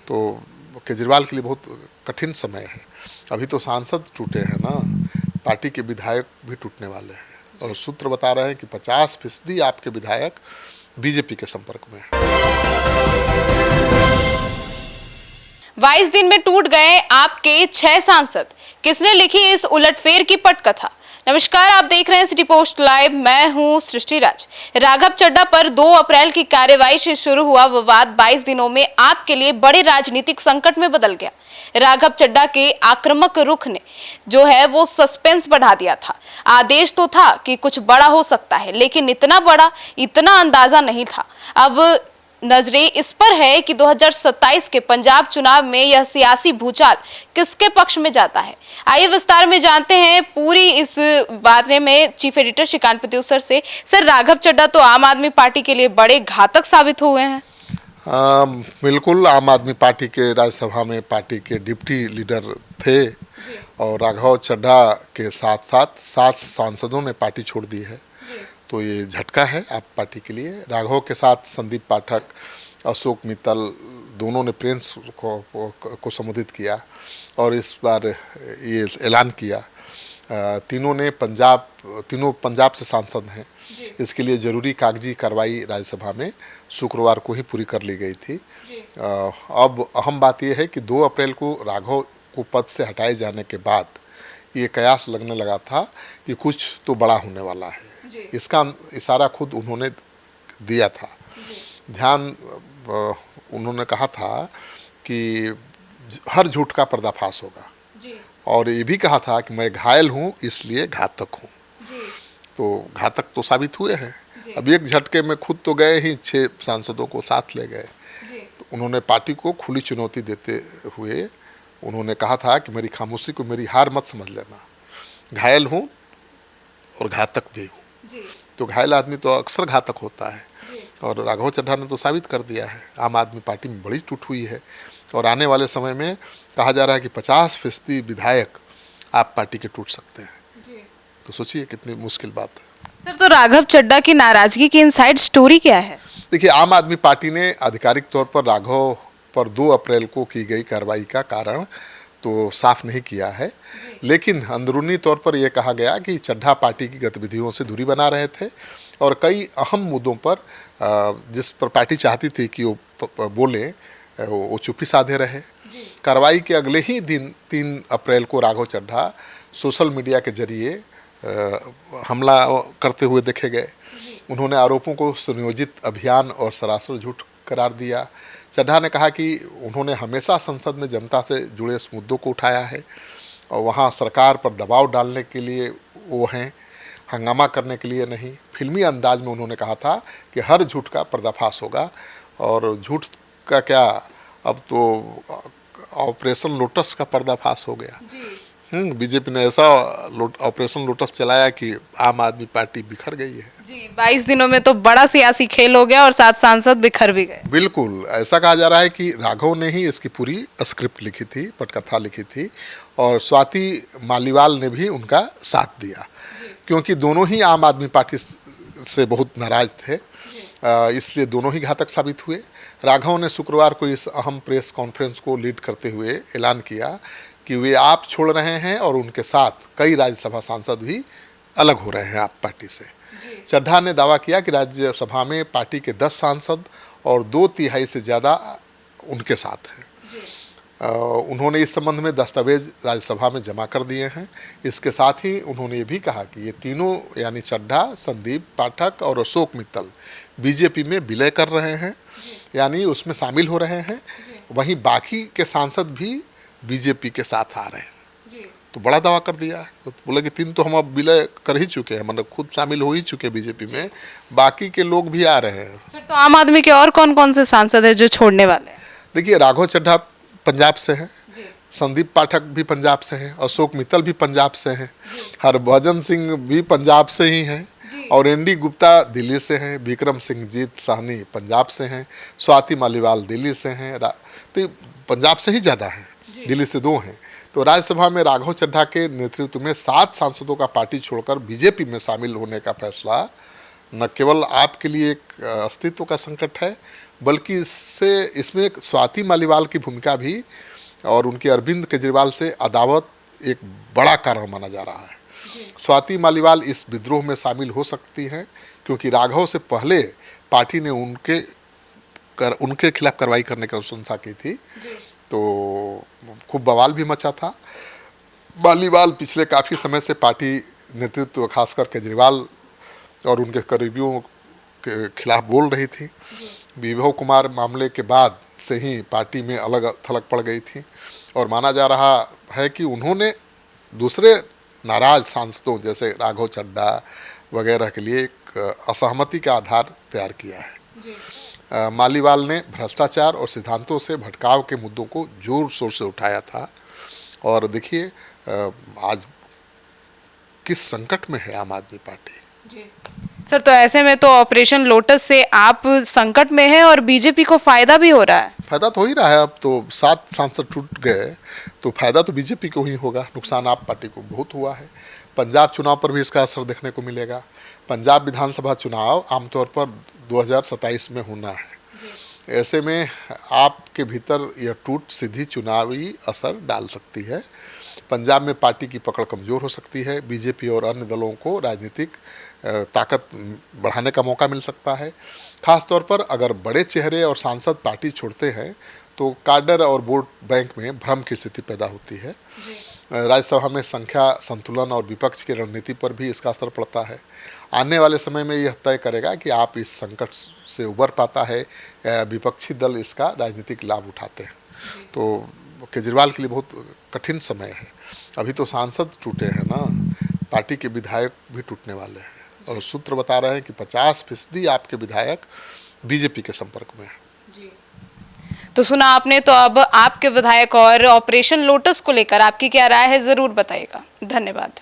तो केजरीवाल के लिए बहुत कठिन समय है। अभी तो सांसद टूटे हैं ना, पार्टी के विधायक भी टूटने वाले हैं और सूत्र बता रहे हैं कि 50% आपके विधायक बीजेपी के संपर्क में हैं। 22 दिन में टूट गए आपके 6 सांसद, किसने लिखी इस उलटफेर की पटकथा। नमस्कार, आप देख रहे हैं सिटी पोस्ट लाइव, मैं हूं सृष्टि राज। राघव चड्ढा पर 2 अप्रैल की कार्रवाई से शुरू हुआ विवाद 22 दिनों में आपके लिए बड़े राजनीतिक संकट में बदल गया। राघव चड्ढा के आक्रामक रुख ने जो है वो सस्पेंस बढ़ा दिया था। आदेश तो था कि कुछ बड़ा हो सकता है, लेकिन इतना बड़ा, इतना अंदाजा नहीं था। अब नजरें इस पर है कि 2027 के पंजाब चुनाव में यह सियासी भूचाल किसके पक्ष में जाता है। आइए विस्तार में जानते हैं पूरी इस बारे में चीफ एडिटर श्रीकांत प्रत्युषर से। सर, राघव चड्ढा तो आम आदमी पार्टी के लिए बड़े घातक साबित हुए हैं। बिल्कुल, आम आदमी पार्टी के राज्यसभा में पार्टी के डिप्टी लीडर थे और राघव चड्ढा के साथ साथ 7 सांसदों ने पार्टी छोड़ दी है, तो ये झटका है आप पार्टी के लिए। राघव के साथ संदीप पाठक, अशोक मित्तल दोनों ने प्रेस को संबोधित किया और इस बार ये ऐलान किया। तीनों पंजाब से सांसद हैं। इसके लिए ज़रूरी कागजी कार्रवाई राज्यसभा में शुक्रवार को ही पूरी कर ली गई थी। अब अहम बात यह है कि 2 अप्रैल को राघव को पद से हटाए जाने के बाद ये कयास लगने लगा था कि कुछ तो बड़ा होने वाला है। इसका इशारा खुद उन्होंने दिया था। उन्होंने कहा था कि हर झूठ का पर्दाफाश होगा और ये भी कहा था कि मैं घायल हूँ इसलिए घातक हूँ। तो घातक तो साबित हुए हैं। अब एक झटके में खुद तो गए ही, 6 सांसदों को साथ ले गए। तो उन्होंने पार्टी को खुली चुनौती देते हुए उन्होंने कहा था कि मेरी खामोशी को मेरी हार मत समझ लेना, घायल हूँ और घातक भी हूँ। तो घायल आदमी तो अक्सर घातक होता है और राघव चड्ढा ने तो साबित कर दिया है। आम आदमी पार्टी में बड़ी टूट हुई है और आने वाले समय में कहा जा रहा है कि 50% विधायक आप पार्टी के टूट सकते हैं। तो सोचिए कितनी मुश्किल बात है। सर, तो राघव चड्ढा की नाराजगी की इनसाइड स्टोरी क्या है? देखिए, आम आदमी पार्टी ने आधिकारिक तौर पर राघव पर 2 अप्रैल को की गई कार्रवाई का कारण तो साफ नहीं किया है, लेकिन अंदरूनी तौर पर यह कहा गया कि चड्ढा पार्टी की गतिविधियों से दूरी बना रहे थे और कई अहम मुद्दों पर जिस पर पार्टी चाहती थी कि वो बोले, वो चुप्पी साधे रहे। कार्रवाई के अगले ही दिन 3 अप्रैल को राघव चड्ढा सोशल मीडिया के जरिए हमला करते हुए देखे गए। उन्होंने आरोपों को सुनियोजित अभियान और सरासर झूठ करार दिया। चड्ढा ने कहा कि उन्होंने हमेशा संसद में जनता से जुड़े इस मुद्दों को उठाया है और वहाँ सरकार पर दबाव डालने के लिए वो हैं, हंगामा करने के लिए नहीं। फिल्मी अंदाज में उन्होंने कहा था कि हर झूठ का पर्दाफाश होगा और झूठ का क्या, अब तो ऑपरेशन लोटस का पर्दाफाश हो गया। बीजेपी ने ऐसा ऑपरेशन लोटस चलाया कि आम आदमी पार्टी बिखर गई है। जी, 22 दिनों में तो बड़ा सियासी खेल हो गया और 7 सांसद बिखर भी गए। बिल्कुल, ऐसा कहा जा रहा है कि राघव ने ही इसकी पूरी स्क्रिप्ट लिखी थी, पटकथा लिखी थी और स्वाति मालीवाल ने भी उनका साथ दिया, क्योंकि दोनों ही आम आदमी पार्टी से बहुत नाराज थे, इसलिए दोनों ही घातक साबित हुए। राघव ने शुक्रवार को इस अहम प्रेस कॉन्फ्रेंस को लीड करते हुए ऐलान किया कि वे आप छोड़ रहे हैं और उनके साथ कई राज्यसभा सांसद भी अलग हो रहे हैं आप पार्टी से। चड्ढा ने दावा किया कि राज्यसभा में पार्टी के 10 सांसद और 2/3 से ज़्यादा उनके साथ हैं। उन्होंने इस संबंध में दस्तावेज राज्यसभा में जमा कर दिए हैं। इसके साथ ही उन्होंने ये भी कहा कि ये तीनों यानी चड्ढा, संदीप पाठक और अशोक मित्तल बीजेपी में विलय कर रहे हैं, यानी उसमें शामिल हो रहे हैं। वहीं बाकी के सांसद भी बीजेपी के साथ आ रहे हैं। तो बड़ा दावा कर दिया है। तो बोले कि 3 तो हम अब विलय कर ही चुके हैं, मतलब खुद शामिल हो ही चुके बीजेपी में, बाकी के लोग भी आ रहे हैं। फिर तो आम आदमी के और कौन-कौन से सांसद हैं जो छोड़ने वाले हैं? देखिए, राघव चड्ढा पंजाब से हैं, संदीप पाठक भी पंजाब से हैं, अशोक मित्तल भी पंजाब से हैं, हरभजन सिंह भी पंजाब से ही हैं और एनडी गुप्ता दिल्ली से हैं, विक्रम सिंहजीत साहनी पंजाब से हैं, स्वाति मालीवाल दिल्ली से हैं। तो पंजाब से ही ज़्यादा हैं, दिल्ली से 2 हैं। तो राज्यसभा में राघव चड्ढा के नेतृत्व में 7 सांसदों का पार्टी छोड़कर बीजेपी में शामिल होने का फैसला न केवल आपके लिए एक अस्तित्व का संकट है, बल्कि इसमें एक स्वाति मालीवाल की भूमिका भी और उनके अरविंद केजरीवाल से अदावत एक बड़ा कारण माना जा रहा है। स्वाति मालीवाल इस विद्रोह में शामिल हो सकती हैं क्योंकि राघव से पहले पार्टी ने उनके खिलाफ कार्रवाई करने की अनुशंसा की थी, तो खूब बवाल भी मचा था। मालीवाल पिछले काफ़ी समय से पार्टी नेतृत्व खासकर केजरीवाल और उनके करीबियों के खिलाफ बोल रही थी। विभव कुमार मामले के बाद से ही पार्टी में अलग थलग पड़ गई थी और माना जा रहा है कि उन्होंने दूसरे नाराज सांसदों जैसे राघव चड्ढा वगैरह के लिए एक असहमति का आधार तैयार किया है। मालीवाल ने भ्रष्टाचार और सिद्धांतों से भटकाव के मुद्दों को जोर शोर से उठाया था और देखिए आज किस संकट में है आम आदमी पार्टी। सर, तो ऐसे में तो ऑपरेशन लोटस से आप संकट में हैं और बीजेपी को फायदा भी हो रहा है। फायदा तो हो ही रहा है। अब तो 7 सांसद टूट गए तो फायदा तो बीजेपी को ही होगा, नुकसान आप पार्टी को बहुत हुआ है। पंजाब चुनाव पर भी इसका असर देखने को मिलेगा। पंजाब विधानसभा चुनाव आमतौर पर 2027 में होना है। ऐसे में आपके भीतर यह टूट सीधी चुनावी असर डाल सकती है। पंजाब में पार्टी की पकड़ कमज़ोर हो सकती है। बीजेपी और अन्य दलों को राजनीतिक ताकत बढ़ाने का मौका मिल सकता है। खास तौर पर अगर बड़े चेहरे और सांसद पार्टी छोड़ते हैं तो काडर और वोट बैंक में भ्रम की स्थिति पैदा होती है। राज्यसभा में संख्या संतुलन और विपक्ष की रणनीति पर भी इसका असर पड़ता है। आने वाले समय में यह तय करेगा कि आप इस संकट से उबर पाता है, विपक्षी दल इसका राजनीतिक लाभ उठाते हैं। तो केजरीवाल के लिए बहुत कठिन समय है। अभी तो सांसद टूटे हैं ना, पार्टी के विधायक भी टूटने वाले हैं और सूत्र बता रहे हैं कि 50% आपके विधायक बीजेपी के संपर्क में है। तो सुना आपने, तो अब आपके विधायक और ऑपरेशन लोटस को लेकर आपकी क्या राय है, जरूर बताइएगा। धन्यवाद।